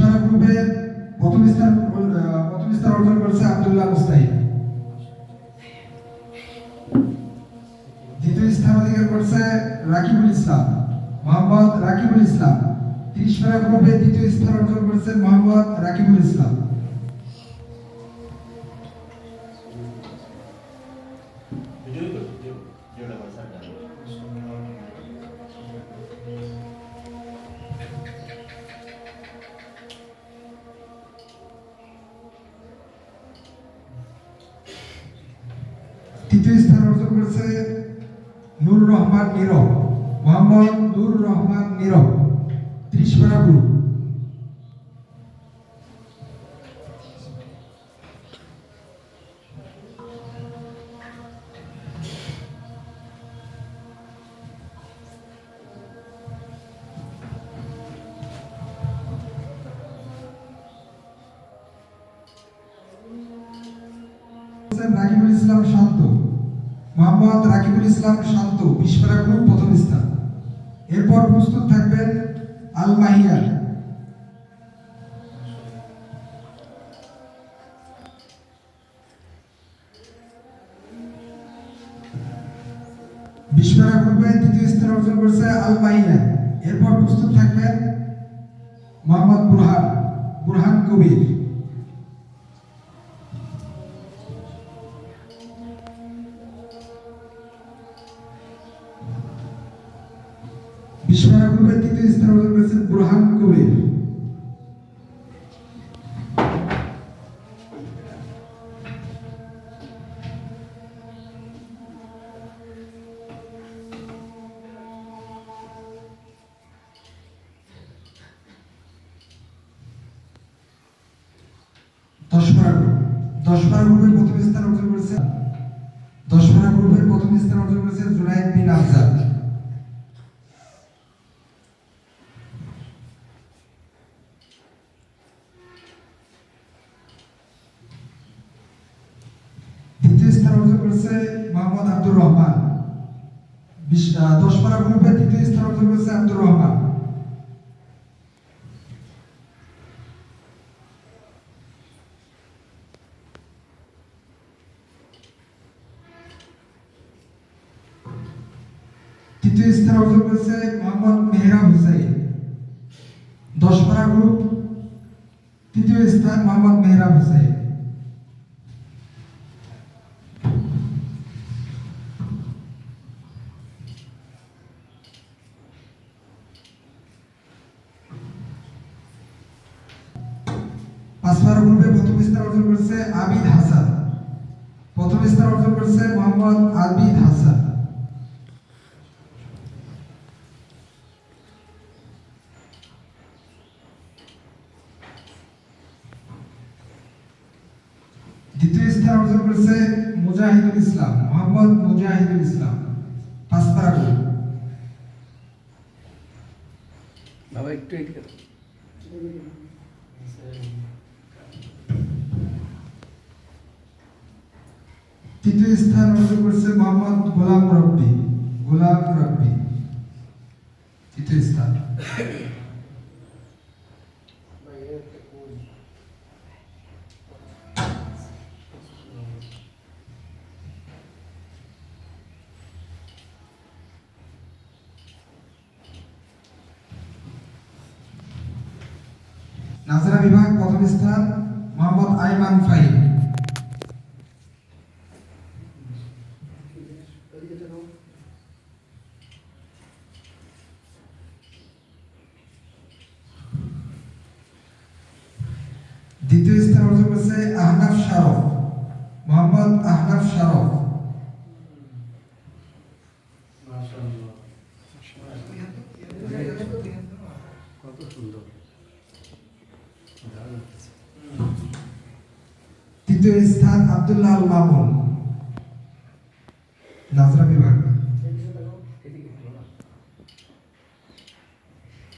পারা গ্রুপের প্রথম স্থান অর্জন করেছে আব্দুল্লাহ মুস্তাহিদ। দ্বিতীয় স্থান অধিকার করেছে রাকিবুল ইসলাম, মোহাম্মদ রাকিবুল ইসলাম। 30 পারা গ্রুপে দ্বিতীয় স্থান অর্জন করেছেন মোহাম্মদ রাকিবুল ইসলাম। তৃতীয় স্থান অর্জন করেছে নূর রহমান নীরব, মোহাম্মদ নূর রহমান নীরব। 30 পারা গ্রুপ। রাকিবুল ইসলাম শান্ত, মোহাম্মদ রাকিবুল ইসলাম শান্ত। 20 পারা গ্রুপ প্রথম স্থান। এরপর প্রস্তুত থাকবেন আল মাহিয়া। বিশপাড়া গ্রুপে দ্বিতীয় স্থান অর্জন করেছে আল মাহিয়া। এরপর প্রস্তুত থাকবেন মোহাম্মদ বুরহান কবির। বিশপাড়া গ্রুপে তৃতীয় স্থান অর্জন করেছেন বুরহান কবির। দশপাড়া গ্রুপের প্রথম স্থান অর্জন করেছে জুনায়েদ বিন আফজাল। দ্বিতীয় স্থান অর্জন করেছে মোহাম্মদ আব্দুর রহমান। 10 পারা গ্রুপে তৃতীয় স্থান অর্জন করেছে আব্দুর রহমান। তৃতীয় স্থান অর্জন করেছে মোহাম্মদ মেহরাব হুসাইন। 10 পারা গ্রুপ তৃতীয় স্থান মোহাম্মদ মেহরাব হুসাইন। পাঁচপাড়া গ্রুপে প্রথম স্থান অর্জন করেছে আবিদ হাসান। প্রথম স্থান অর্জন করেছে মোহাম্মদ আবিদ হাসান। দ্বিতীয় স্থান অর্জন করেছে মুজাহিদুল ইসলাম, মোহাম্মদ মুজাহিদুল ইসলাম। পাঁচপাড়া গ্রুপ। বাবা একটু এদিকে তৃতীয় স্থান অর্জন করেছে মোহাম্মদ গোলাম রব্বি। তৃতীয় স্থান। নাজরা বিভাগ প্রথম স্থান মোহাম্মদ আইমান ফাহিম। দ্বিতীয় স্থান অর্জন করেছে আহনাফ শারফ, মোহাম্মদ আহনাফ শারফ। কত সুন্দর। তৃতীয় স্থান আব্দুল্লাহ আল মামুন।